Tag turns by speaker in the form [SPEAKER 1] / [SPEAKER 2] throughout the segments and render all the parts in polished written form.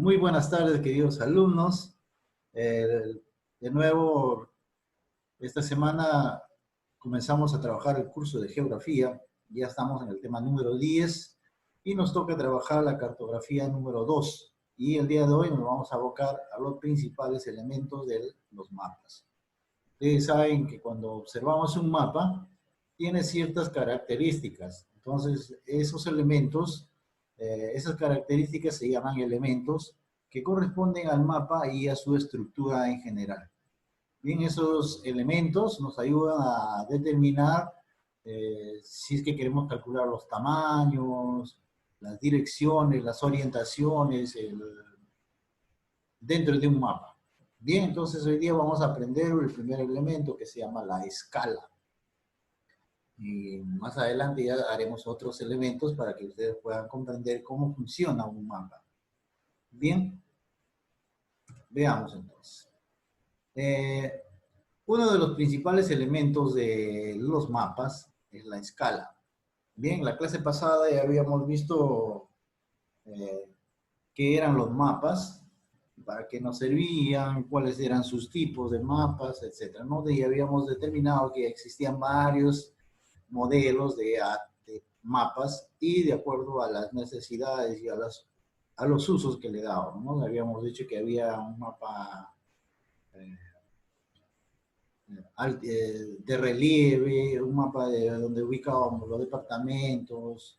[SPEAKER 1] Muy buenas tardes, queridos alumnos. De nuevo, esta semana comenzamos a trabajar el curso de geografía. Ya estamos en el tema número 10 y nos toca trabajar la cartografía número 2. Y el día de hoy nos vamos a abocar a los principales elementos de los mapas. Ustedes saben que cuando observamos un mapa, tiene ciertas características. Entonces, esos elementos, esas características se llaman elementos que corresponden al mapa y a su estructura en general. Bien, esos elementos nos ayudan a determinar si es que queremos calcular los tamaños, las direcciones, las orientaciones dentro de un mapa. Bien, entonces hoy día vamos a aprender el primer elemento que se llama la escala. Y más adelante ya haremos otros elementos para que ustedes puedan comprender cómo funciona un mapa. Bien, veamos entonces. Uno de los principales elementos de los mapas es la escala. Bien, la clase pasada ya habíamos visto qué eran los mapas, para qué nos servían, cuáles eran sus tipos de mapas, etc. ¿no? Y habíamos determinado que existían varios modelos de mapas y de acuerdo a las necesidades y a los usos que le daban, ¿no? Habíamos dicho que había un mapa de relieve, un mapa de donde ubicábamos los departamentos,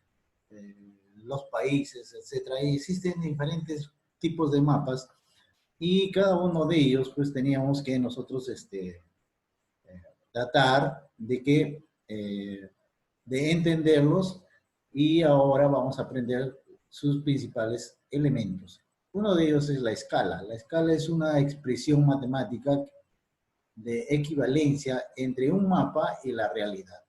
[SPEAKER 1] los países, etc. Y existen diferentes tipos de mapas y cada uno de ellos pues teníamos que nosotros tratar de entenderlos y ahora vamos a aprender sus principales elementos. Uno de ellos es la escala. La escala es una expresión matemática de equivalencia entre un mapa y la realidad.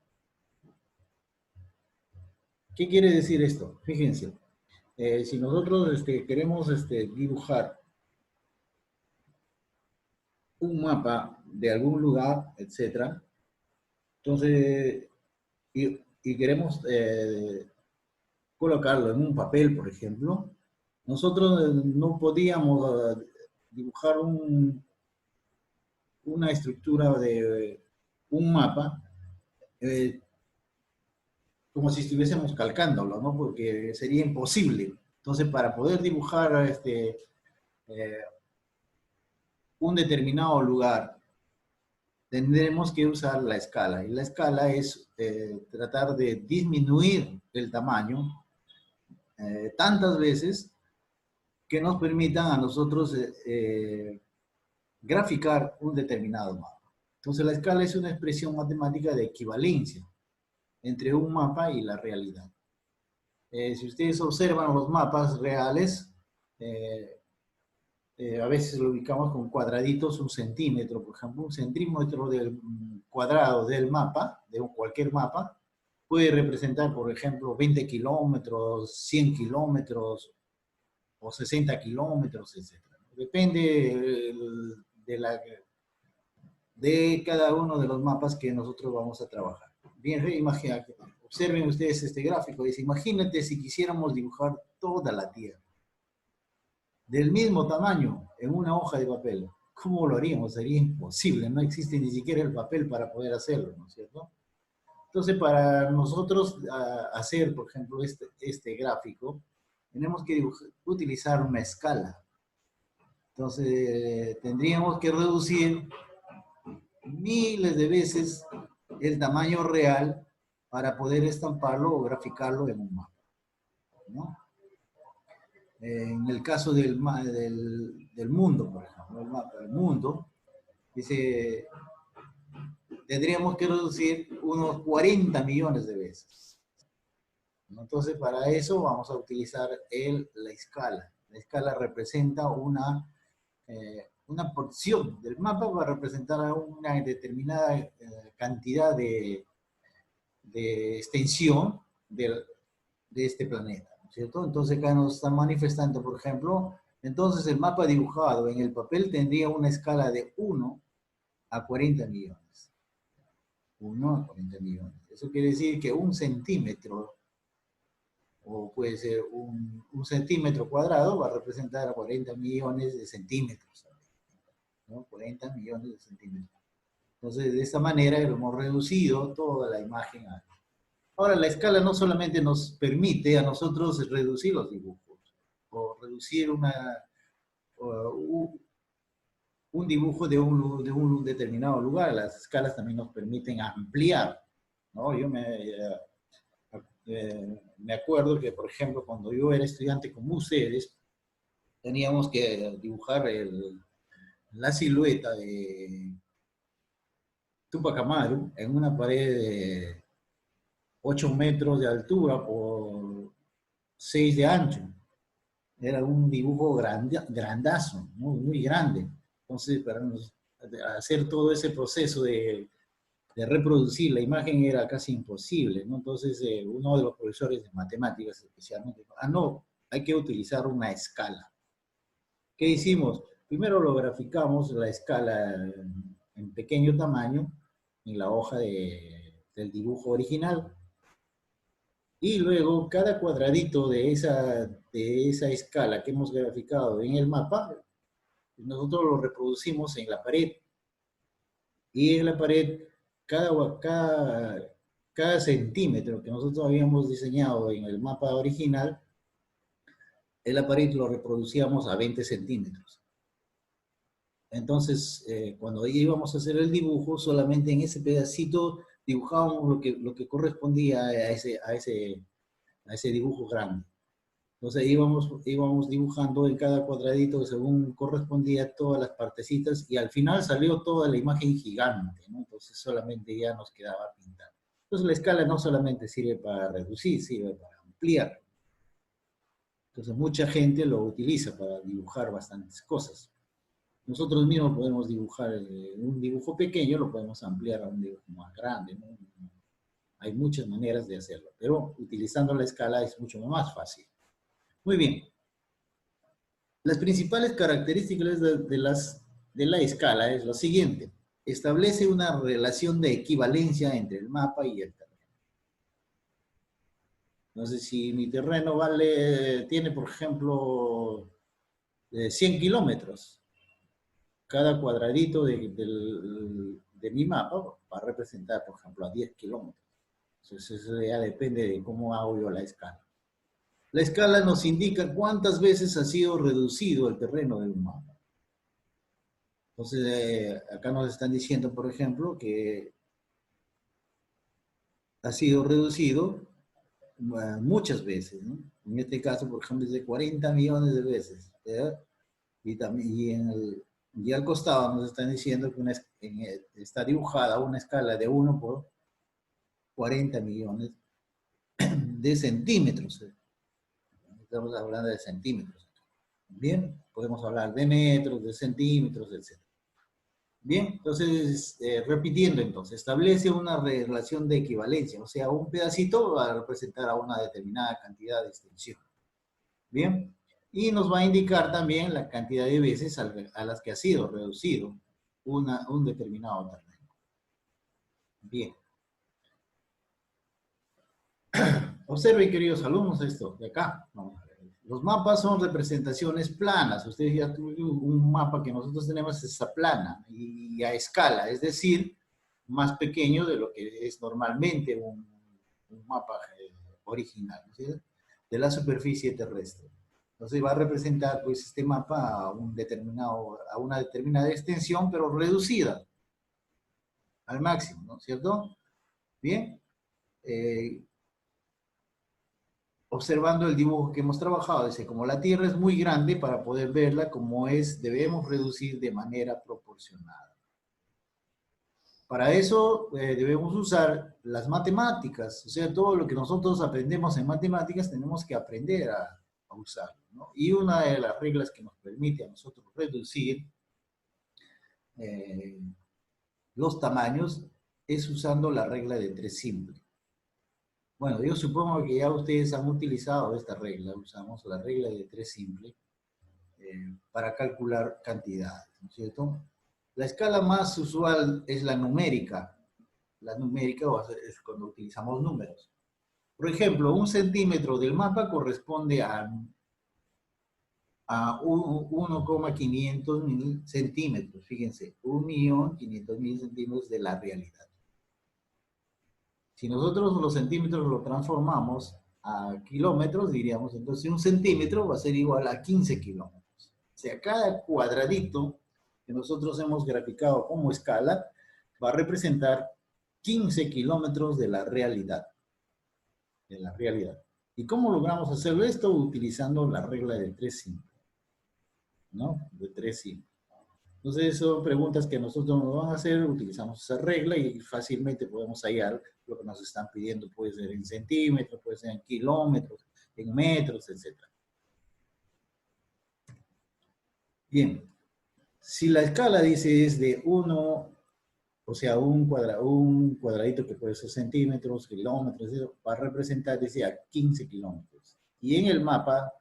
[SPEAKER 1] ¿Qué quiere decir esto? Fíjense, si nosotros queremos dibujar un mapa de algún lugar, etc., entonces, y queremos colocarlo en un papel, por ejemplo, nosotros no podíamos dibujar una estructura de un mapa como si estuviésemos calcándolo, ¿no? Porque sería imposible. Entonces, para poder dibujar un determinado lugar, tendremos que usar la escala. Y la escala es tratar de disminuir el tamaño tantas veces que nos permitan a nosotros graficar un determinado mapa. Entonces la escala es una expresión matemática de equivalencia entre un mapa y la realidad. Si ustedes observan los mapas reales, a veces lo ubicamos con cuadraditos, un centímetro, por ejemplo, un centímetro del cuadrado del mapa, de cualquier mapa, puede representar, por ejemplo, 20 kilómetros, 100 kilómetros o 60 kilómetros, etc. Depende de cada uno de los mapas que nosotros vamos a trabajar. Bien, imagínate, observen ustedes este gráfico. Dice, imagínate si quisiéramos dibujar toda la Tierra del mismo tamaño en una hoja de papel. ¿Cómo lo haríamos? Sería imposible. No existe ni siquiera el papel para poder hacerlo, ¿no es cierto? Entonces, para nosotros hacer, por ejemplo, este gráfico, tenemos que utilizar una escala. Entonces, tendríamos que reducir miles de veces el tamaño real para poder estamparlo o graficarlo en un mapa, ¿no? En el caso del mundo, por ejemplo, el mapa del mundo, dice, tendríamos que reducir unos 40 millones de veces. Entonces, para eso vamos a utilizar la escala. La escala representa una porción del mapa, va a representar una determinada cantidad de extensión de este planeta, ¿no es cierto? Entonces acá nos está manifestando, por ejemplo, entonces el mapa dibujado en el papel tendría una escala de 1 a 40 millones. 1 a 40 millones. Eso quiere decir que un centímetro o puede ser un centímetro cuadrado, va a representar 40 millones de centímetros, ¿no? 40 millones de centímetros. Entonces, de esta manera hemos reducido toda la imagen. Ahora, la escala no solamente nos permite a nosotros reducir los dibujos, o reducir un dibujo de un determinado lugar. Las escalas también nos permiten ampliar, ¿no? Yo me acuerdo que, por ejemplo, cuando yo era estudiante como ustedes, teníamos que dibujar la silueta de Tupac Amaru en una pared de 8 metros de altura por 6 de ancho. Era un dibujo grandazo, muy grande. Entonces, para hacer todo ese proceso de reproducir la imagen era casi imposible, ¿no? Entonces, uno de los profesores de matemáticas especialmente dijo, no, hay que utilizar una escala. ¿Qué hicimos? Primero lo graficamos la escala en pequeño tamaño en la hoja del dibujo original, y luego cada cuadradito de esa escala que hemos graficado en el mapa, nosotros lo reproducimos en la pared. Y en la pared, cada centímetro que nosotros habíamos diseñado en el mapa original, en la pared lo reproducíamos a 20 centímetros. Entonces, cuando íbamos a hacer el dibujo, solamente en ese pedacito dibujábamos lo que correspondía a ese dibujo grande. Entonces íbamos dibujando en cada cuadradito según correspondía todas las partecitas, y al final salió toda la imagen gigante, ¿no? Entonces solamente ya nos quedaba pintar. Entonces la escala no solamente sirve para reducir, sirve para ampliar. Entonces mucha gente lo utiliza para dibujar bastantes cosas. Nosotros mismos podemos dibujar un dibujo pequeño, lo podemos ampliar a un dibujo más grande, ¿no? Hay muchas maneras de hacerlo, pero utilizando la escala es mucho más fácil. Muy bien. Las principales características de la escala es lo siguiente. Establece una relación de equivalencia entre el mapa y el terreno. Entonces, si mi terreno tiene, por ejemplo, 100 kilómetros, cada cuadradito de mi mapa va a representar, por ejemplo, a 10 kilómetros. Entonces, eso ya depende de cómo hago yo la escala. La escala nos indica cuántas veces ha sido reducido el terreno de un mapa. Entonces, acá nos están diciendo, por ejemplo, que ha sido reducido muchas veces, ¿no? En este caso, por ejemplo, es de 40 millones de veces, ¿verdad? Y al costado nos están diciendo que está dibujada una escala de 1 por 40 millones de centímetros. Estamos hablando de centímetros. Bien, podemos hablar de metros, de centímetros, etc. Bien, entonces, repitiendo entonces, establece una relación de equivalencia, o sea, un pedacito va a representar a una determinada cantidad de extensión. Bien, y nos va a indicar también la cantidad de veces a las que ha sido reducido un determinado terreno. Bien. Observen, queridos alumnos, esto de acá. Vamos a ver. Los mapas son representaciones planas. Ustedes ya tuvieron un mapa que nosotros tenemos, esa plana y a escala, es decir, más pequeño de lo que es normalmente un mapa original, ¿sí? De la superficie terrestre. Entonces va a representar pues este mapa a una determinada extensión, pero reducida al máximo, ¿no es cierto? Bien. Observando el dibujo que hemos trabajado, dice, como la Tierra es muy grande, para poder verla como es, debemos reducir de manera proporcionada. Para eso debemos usar las matemáticas, o sea, todo lo que nosotros aprendemos en matemáticas tenemos que aprender a usarlo, ¿no? Y una de las reglas que nos permite a nosotros reducir los tamaños es usando la regla de 3 simple. Bueno, yo supongo que ya ustedes han utilizado esta regla, usamos la regla de 3 simple para calcular cantidades, ¿no es cierto? La escala más usual es la numérica. La numérica es cuando utilizamos números. Por ejemplo, 1 centímetro del mapa corresponde a 1,500.000 centímetros. Fíjense, 1.500.000 centímetros de la realidad. Si nosotros los centímetros lo transformamos a kilómetros, diríamos, entonces 1 centímetro va a ser igual a 15 kilómetros. O sea, cada cuadradito que nosotros hemos graficado como escala va a representar 15 kilómetros de la realidad. De la realidad. ¿Y cómo logramos hacer esto? Utilizando la regla de 3 simple, ¿no? De 3 simple. Entonces, son preguntas que nosotros nos vamos a hacer, utilizamos esa regla y fácilmente podemos hallar lo que nos están pidiendo. Puede ser en centímetros, puede ser en kilómetros, en metros, etc. Bien, si la escala dice es de 1, o sea, un cuadradito que puede ser centímetros, kilómetros, eso, va a representar, decía, 15 kilómetros. Y en el mapa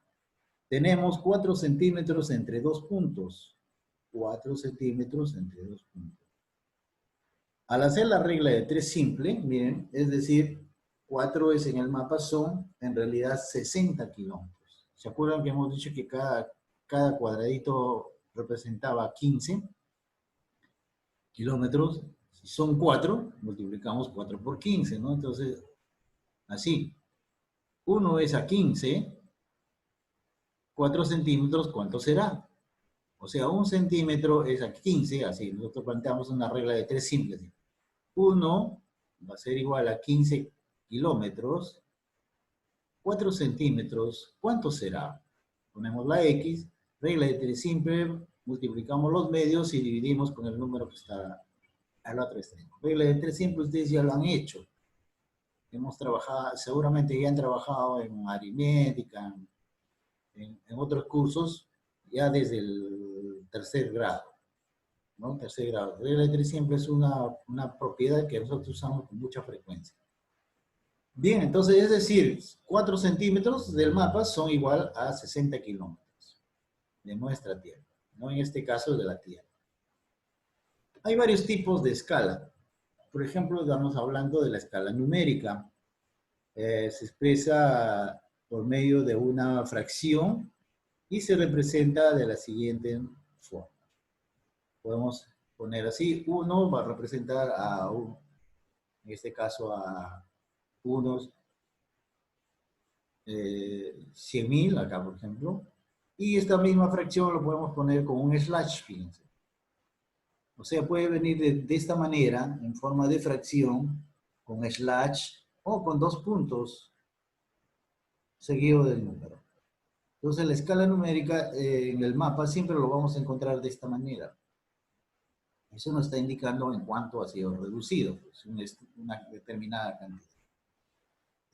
[SPEAKER 1] tenemos 4 centímetros entre 2 puntos. 4 centímetros entre 2 puntos. Al hacer la regla de 3 simple, miren, es decir, 4 es en el mapa son en realidad 60 kilómetros. ¿Se acuerdan que hemos dicho que cada cuadradito representaba 15 kilómetros? Si son 4, multiplicamos 4 por 15, ¿no? Entonces, así, 1 es a 15, 4 centímetros, ¿cuánto será? O sea, 1 centímetro es a 15, así, nosotros planteamos una regla de 3 simples. 1 va a ser igual a 15 kilómetros, 4 centímetros, ¿cuánto será? Ponemos la X, regla de 3 simple, multiplicamos los medios y dividimos con el número que está al otro extremo. Regla de 3 simple, ustedes ya lo han hecho. Hemos trabajado, seguramente ya han trabajado en aritmética, en otros cursos, ya desde el tercer grado, ¿no? Tercer grado. Regla de 3 simple es una propiedad que nosotros usamos con mucha frecuencia. Bien, entonces es decir, 4 centímetros del mapa son igual a 60 kilómetros de nuestra Tierra, ¿no? En este caso de la Tierra. Hay varios tipos de escala. Por ejemplo, estamos hablando de la escala numérica. Se expresa por medio de una fracción y se representa de la siguiente forma. Podemos poner así, 1 va a representar a, en este caso, a unos 100.000, acá por ejemplo, y esta misma fracción lo podemos poner con un slash, fíjense. O sea, puede venir de esta manera, en forma de fracción, con slash, o con 2 puntos, seguido del número. Entonces, la escala numérica en el mapa siempre lo vamos a encontrar de esta manera. Eso nos está indicando en cuánto ha sido reducido, pues, una determinada cantidad.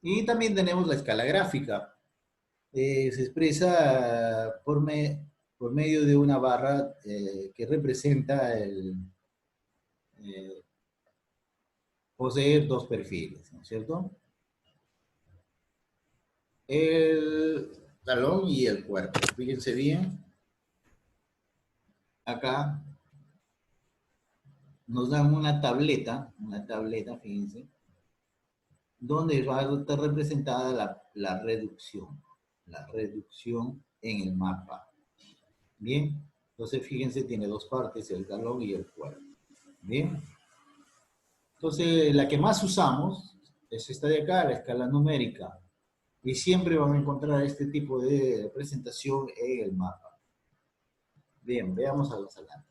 [SPEAKER 1] Y también tenemos la escala gráfica. Se expresa por medio de una barra que representa poseer 2 perfiles, ¿no es cierto? El talón y el cuerpo. Fíjense bien. Acá nos dan una tableta, fíjense, donde va a estar representada la reducción en el mapa. Bien, entonces fíjense, tiene 2 partes, el talón y el cuerpo. Bien, entonces la que más usamos es esta de acá, la escala numérica, y siempre van a encontrar este tipo de representación en el mapa. Bien, veamos a los adelante.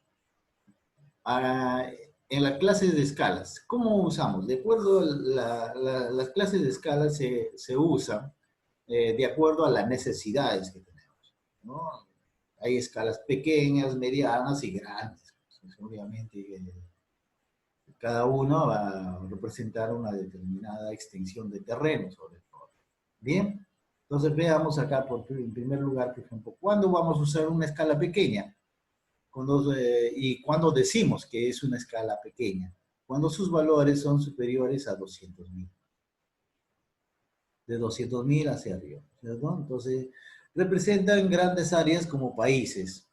[SPEAKER 1] En las clases de escalas, ¿cómo usamos? De acuerdo a las clases de escalas se usan de acuerdo a las necesidades que tenemos, ¿no? Hay escalas pequeñas, medianas y grandes. Pues, obviamente, cada uno va a representar una determinada extensión de terreno, sobre todo. Bien, entonces veamos acá, en primer lugar, por ejemplo, ¿cuándo vamos a usar una escala pequeña? Y cuando decimos que es una escala pequeña, cuando sus valores son superiores a 200.000. De 200.000 hacia arriba, ¿cierto? Entonces, representan grandes áreas como países,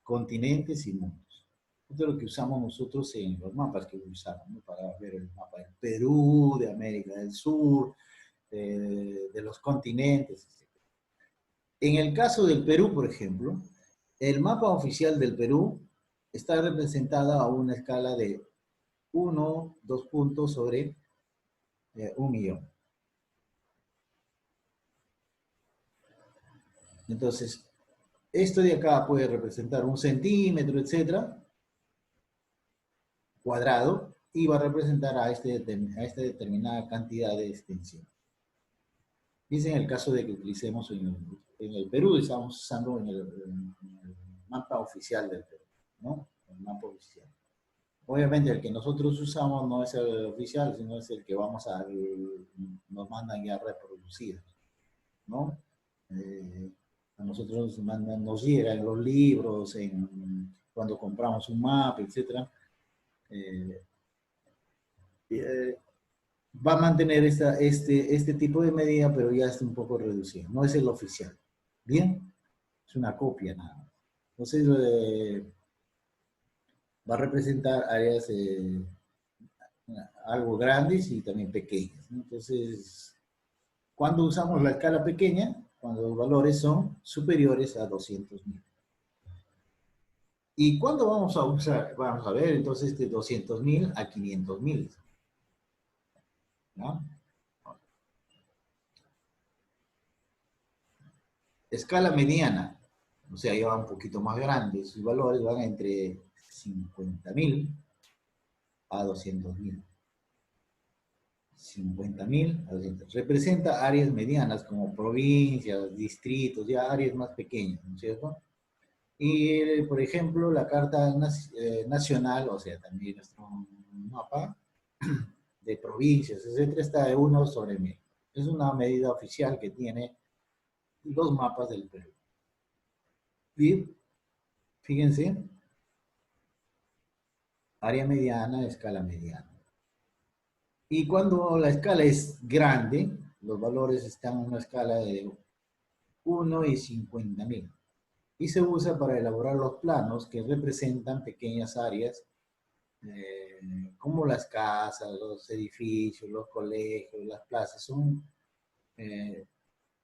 [SPEAKER 1] continentes y mundos. Esto es lo que usamos nosotros en los mapas que usamos, ¿no? Para ver el mapa del Perú, de América del Sur, de los continentes. En el caso del Perú, por ejemplo, el mapa oficial del Perú está representada a una escala de 1, 2 puntos sobre 1.000.000. Entonces, esto de acá puede representar 1 centímetro, etcétera, cuadrado, y va a representar a esta determinada cantidad de extensión. Dice en el caso de que utilicemos en el Perú, estamos usando en el mapa oficial del Perú, ¿no? El mapa oficial. Obviamente el que nosotros usamos no es el oficial, sino es el que nos mandan ya reproducidos, ¿no? A nosotros nos llegan los libros, cuando compramos un mapa, etc. Va a mantener este tipo de medida, pero ya está un poco reducido. No es el oficial. ¿Bien? Es una copia nada más. Entonces, va a representar áreas algo grandes y también pequeñas, ¿no? Entonces, cuando usamos la escala pequeña, cuando los valores son superiores a 200.000. ¿Y cuándo vamos a usar? Vamos a ver, entonces, de 200.000 a 500.000. ¿No? Escala mediana, o sea, ya va un poquito más grande. Sus valores van entre 50.000 a 200.000. 50.000 a 200. Representa áreas medianas como provincias, distritos, ya áreas más pequeñas, ¿no es cierto? Y, por ejemplo, la Carta Nacional, o sea, también nuestro mapa de provincias, etcétera, está de 1 sobre 1000. Es una medida oficial que tiene los mapas del Perú. Bien, fíjense, área mediana, escala mediana. Y cuando la escala es grande, los valores están en una escala de 1 y 50.000. Y se usa para elaborar los planos que representan pequeñas áreas, como las casas, los edificios, los colegios, las plazas. Son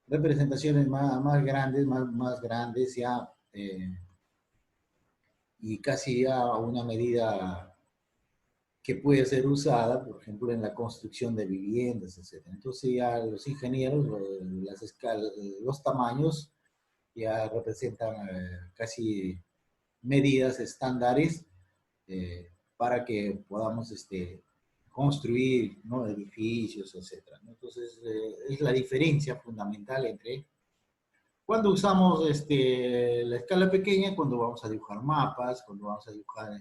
[SPEAKER 1] representaciones más grandes ya, y casi ya a una medida que puede ser usada, por ejemplo, en la construcción de viviendas, etc. Entonces ya los ingenieros, los tamaños ya representan casi medidas estándares para que podamos construir, ¿no?, edificios, etc. Entonces es la diferencia fundamental entre cuando usamos la escala pequeña, cuando vamos a dibujar mapas, cuando vamos a dibujar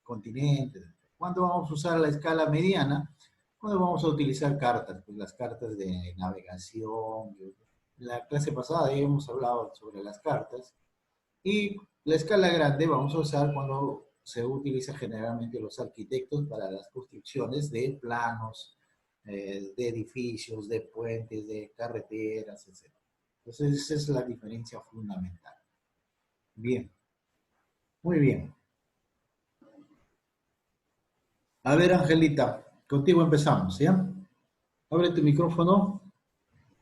[SPEAKER 1] continentes. Cuando vamos a usar la escala mediana, cuando vamos a utilizar cartas, pues las cartas de navegación. La clase pasada ya hemos hablado sobre las cartas. Y la escala grande vamos a usar cuando se utiliza generalmente los arquitectos para las construcciones de planos, de edificios, de puentes, de carreteras, etc. Entonces esa es la diferencia fundamental. Bien, muy bien. A ver, Angelita, contigo empezamos, ¿ya? Abre tu micrófono.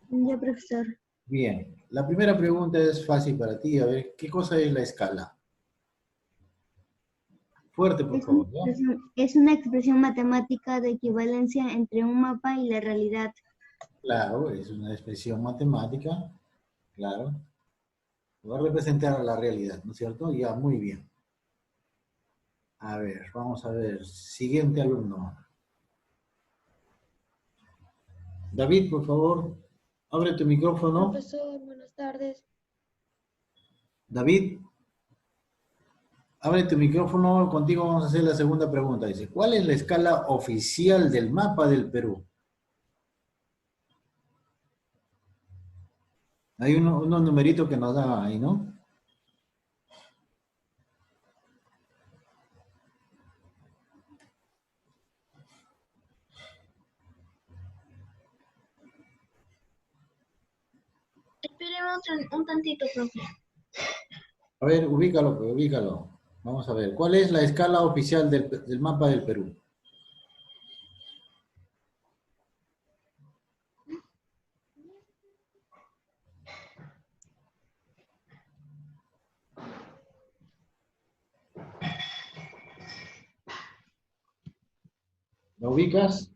[SPEAKER 2] Ya, profesor.
[SPEAKER 1] Bien, la primera pregunta es fácil para ti. A ver, ¿qué cosa es la escala? Fuerte, por favor, ¿ya?
[SPEAKER 2] Es una expresión matemática de equivalencia entre un mapa y la realidad.
[SPEAKER 1] Claro, es una expresión matemática, claro. Va a representar a la realidad, ¿no es cierto? Ya, muy bien. A ver, vamos a ver. Siguiente alumno. David, por favor, abre tu micrófono.
[SPEAKER 3] Profesor, buenas tardes.
[SPEAKER 1] David, abre tu micrófono. Contigo vamos a hacer la segunda pregunta. Dice, ¿cuál es la escala oficial del mapa del Perú? Hay unos numeritos que nos dan ahí, ¿no?
[SPEAKER 3] Esperemos un tantito, profe.
[SPEAKER 1] A ver, ubícalo, pues, ubícalo. Vamos a ver, ¿cuál es la escala oficial del mapa del Perú? ¿Lo ubicas?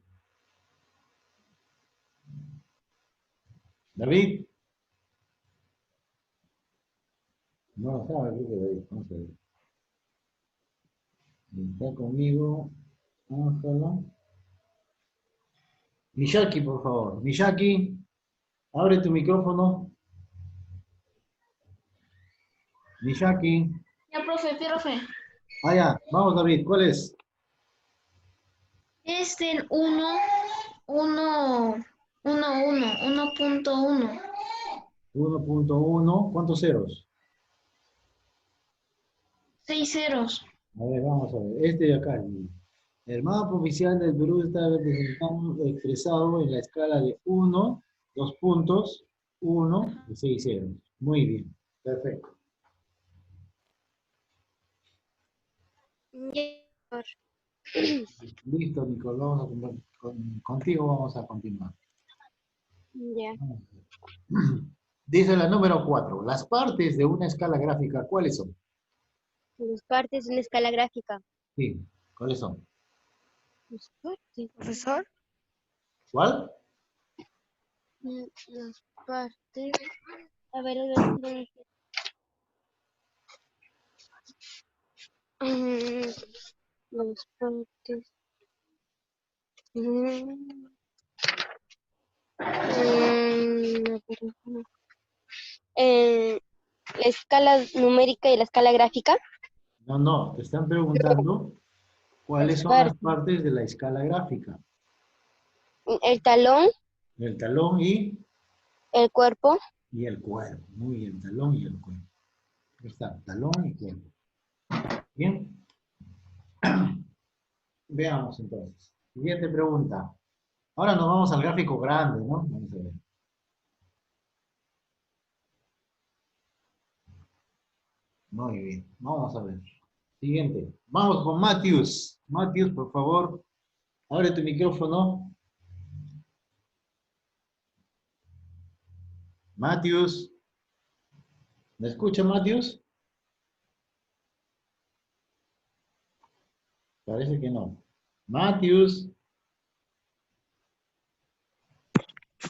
[SPEAKER 1] David. No lo sabe, creo que David. Vamos a ver. Está conmigo. Ángela. Miyaki, por favor. Miyaki, abre tu micrófono. Miyaki.
[SPEAKER 3] Ya, profe.
[SPEAKER 1] Ah, ya. Vamos, David. ¿Cuál es?
[SPEAKER 3] Es del 1.1.
[SPEAKER 1] 1.1. ¿Cuántos ceros?
[SPEAKER 3] 6 ceros.
[SPEAKER 1] A ver, vamos a ver. Este de acá. El mapa oficial del Perú está expresado en la escala de 1, 2 puntos, 1 y 6 ceros. Muy bien. Perfecto. Listo, Nicole. Contigo vamos a continuar.
[SPEAKER 2] Ya.
[SPEAKER 1] Dice la número 4. Las partes de una escala gráfica, ¿cuáles son?
[SPEAKER 2] Las partes de una escala gráfica.
[SPEAKER 1] Sí, ¿cuáles son?
[SPEAKER 2] Las partes. Profesor.
[SPEAKER 1] ¿Cuál?
[SPEAKER 2] Las partes. A ver, las partes. La escala numérica y la escala gráfica.
[SPEAKER 1] No, no. Te están preguntando cuáles
[SPEAKER 2] Las
[SPEAKER 1] son las
[SPEAKER 2] partes.
[SPEAKER 1] partes de la escala gráfica.
[SPEAKER 2] El talón,
[SPEAKER 1] El talón
[SPEAKER 2] el cuerpo.
[SPEAKER 1] y el cuerpo. Muy bien, talón y el cuerpo. Ahí está, talón y cuerpo. Bien. Veamos entonces. Siguiente pregunta. Ahora nos vamos al gráfico grande, ¿no? Vamos a ver. Muy bien. Vamos a ver. Siguiente. Vamos con Matthews. Matthews, por favor, abre tu micrófono. Matthews. ¿Me escucha, Matthews? Parece que no. Matthews.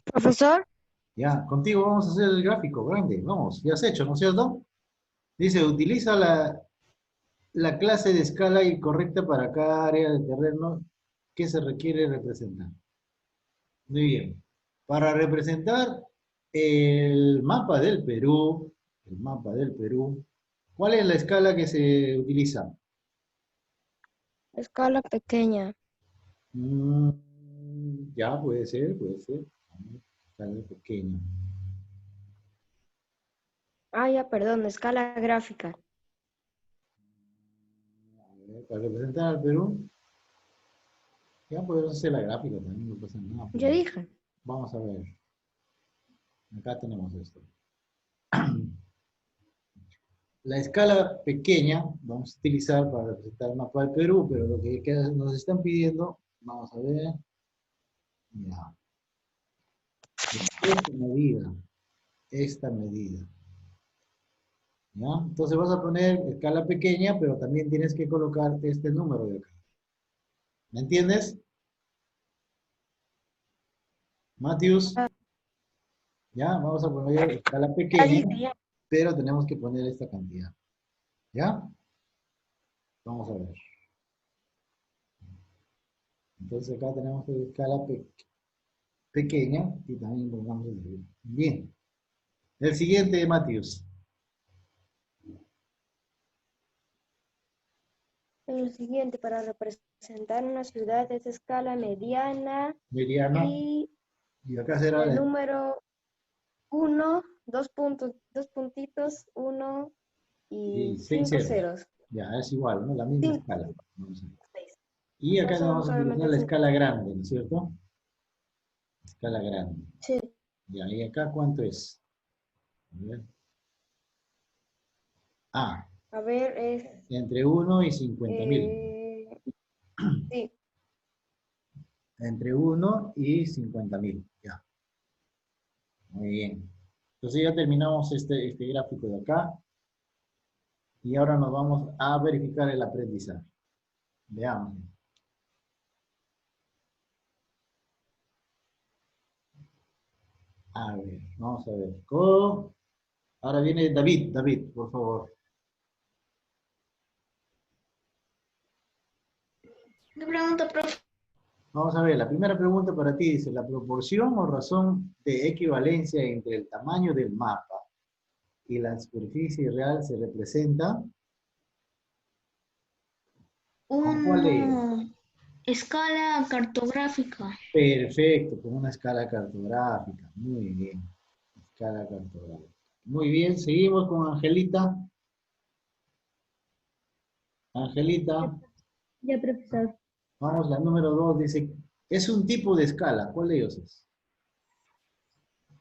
[SPEAKER 2] Profesor.
[SPEAKER 1] Ya, contigo vamos a hacer el gráfico grande. Vamos, ya has hecho, ¿no es cierto? Dice, utiliza la clase de escala incorrecta para cada área de terreno que se requiere representar. Muy bien. Para representar el mapa del Perú, ¿cuál es la escala que se utiliza?
[SPEAKER 2] Escala pequeña.
[SPEAKER 1] Mm, ya, puede ser, puede ser. Escala pequeña.
[SPEAKER 2] Ah, ya, perdón, escala gráfica.
[SPEAKER 1] A ver, para representar al Perú, ya podemos hacer la gráfica también, no pasa nada.
[SPEAKER 2] Ya dije.
[SPEAKER 1] Vamos a ver. Acá tenemos esto. La escala pequeña vamos a utilizar para representar el mapa del Perú, pero lo que nos están pidiendo, vamos a ver, ya, esta medida, ¿ya? Entonces vas a poner escala pequeña, pero también tienes que colocar este número de acá. ¿Me entiendes? Matthews, ya, vamos a poner escala
[SPEAKER 2] Ya
[SPEAKER 1] pequeña,
[SPEAKER 2] dije, ya.
[SPEAKER 1] pero tenemos que poner esta cantidad, ¿ya? Vamos a ver. Entonces acá tenemos escala pequeña y también pongamos el bien. El siguiente, Matthews.
[SPEAKER 2] El siguiente, para representar una ciudad es escala mediana
[SPEAKER 1] Mediana.
[SPEAKER 2] y
[SPEAKER 1] Y acá será
[SPEAKER 2] el número 1, dos puntitos, 1 y
[SPEAKER 1] 6
[SPEAKER 2] 5
[SPEAKER 1] ceros.
[SPEAKER 2] ceros.
[SPEAKER 1] Ya, es igual, ¿no? La misma
[SPEAKER 2] 5,
[SPEAKER 1] escala. Vamos a ver.
[SPEAKER 2] 6.
[SPEAKER 1] Y acá
[SPEAKER 2] No
[SPEAKER 1] le
[SPEAKER 2] son
[SPEAKER 1] vamos a utilizar
[SPEAKER 2] solamente
[SPEAKER 1] la
[SPEAKER 2] 5.
[SPEAKER 1] escala grande, ¿no es cierto? Escala grande.
[SPEAKER 2] Sí.
[SPEAKER 1] Ya, ¿y acá cuánto es? A ver. Ah,
[SPEAKER 2] A ver, es...
[SPEAKER 1] entre 1 y 50.000.
[SPEAKER 2] sí.
[SPEAKER 1] Entre 1 y 50.000. Ya. Muy bien. Entonces ya terminamos este gráfico de acá. Y ahora nos vamos a verificar el aprendizaje. Veamos. A ver, vamos a ver. Ahora viene David, por favor.
[SPEAKER 3] ¿Qué pregunta, profe?
[SPEAKER 1] Vamos a ver, la primera pregunta para ti dice, ¿la proporción o razón de equivalencia entre el tamaño del mapa y la superficie real se representa? ¿Con cuál de ellos?
[SPEAKER 3] Una escala cartográfica.
[SPEAKER 1] Perfecto, con una escala cartográfica. Muy bien. Escala cartográfica. Muy bien, seguimos con Angelita. Angelita,
[SPEAKER 2] Ya, profesor.
[SPEAKER 1] vamos, la número 2 dice, es un tipo de escala. ¿Cuál de ellos es?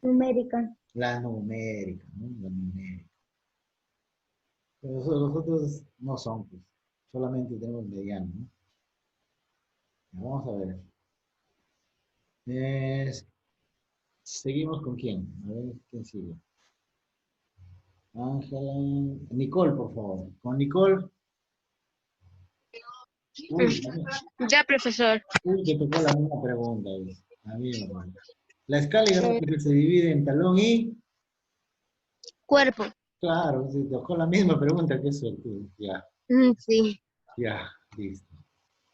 [SPEAKER 2] Numérica.
[SPEAKER 1] La numérica, ¿no? La numérica. Pero los otros no son, pues. Solamente tenemos mediano, ¿no? Vamos a ver. Seguimos con quién. A ver, ¿quién sigue? Ángela. Nicole, por favor. Con Nicole. Uy,
[SPEAKER 4] Ya, profesor.
[SPEAKER 1] te tocó la misma pregunta. ¿Ves? La misma. La escala hierárquica se divide en talón y...
[SPEAKER 4] Cuerpo.
[SPEAKER 1] Claro, te tocó la misma pregunta que eso. Ya,
[SPEAKER 4] Sí.
[SPEAKER 1] ya, listo.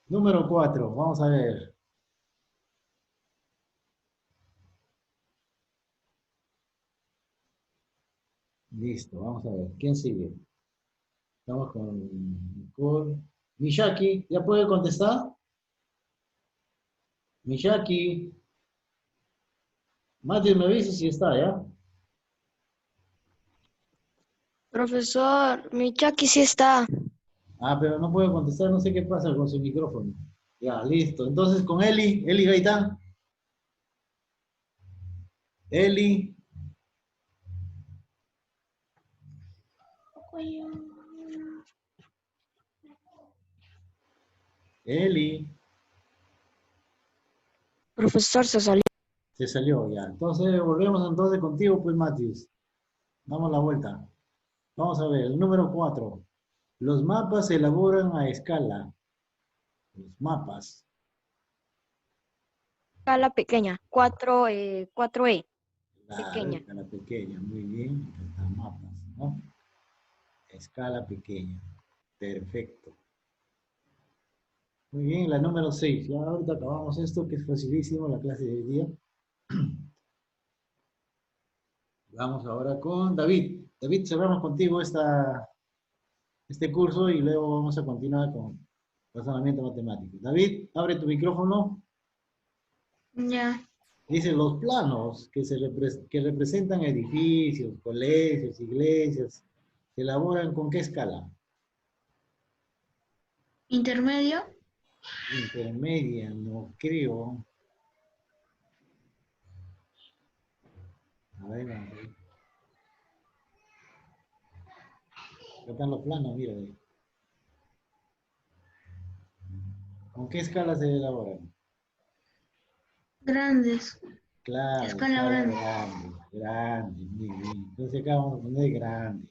[SPEAKER 1] Número 4, vamos a ver. Listo, vamos a ver. ¿Quién sigue? Estamos con Nicole. Miyaki, ¿ya puede contestar? Miyaki. Matthew, me avisa si está, ¿ya?
[SPEAKER 4] Profesor, mi Chucky sí está.
[SPEAKER 1] Ah, pero no puede contestar, no sé qué pasa con su micrófono. Ya, listo. Entonces con Eli Gaitán. Eli, Eli,
[SPEAKER 4] Profesor, se salió.
[SPEAKER 1] se salió ya. Entonces volvemos entonces contigo, pues, Matthews. Damos la vuelta. Vamos a ver, el número 4. Los mapas se elaboran a escala. Los mapas.
[SPEAKER 4] Escala pequeña. 4E.
[SPEAKER 1] Claro,
[SPEAKER 4] Pequeña.
[SPEAKER 1] escala pequeña, muy bien. Acá están mapas, ¿no? Escala pequeña. Perfecto. Muy bien, la número 6. Ya ahorita acabamos esto, que es facilísimo, la clase de hoy día. Vamos ahora con David. David, cerramos contigo este curso y luego vamos a continuar con razonamiento matemático. David, abre tu micrófono.
[SPEAKER 3] Ya.
[SPEAKER 1] Dice los planos que representan edificios, colegios, iglesias, se elaboran con qué escala?
[SPEAKER 3] Intermedio.
[SPEAKER 1] Intermedia, no creo. A ver, vamos a ver. Acá están los planos, mira. ¿Con qué escala se elaboran?
[SPEAKER 3] Grandes.
[SPEAKER 1] Claro,
[SPEAKER 3] Escala
[SPEAKER 1] escala
[SPEAKER 3] grande.
[SPEAKER 1] grande, grande, muy bien. Entonces acá vamos a poner grande.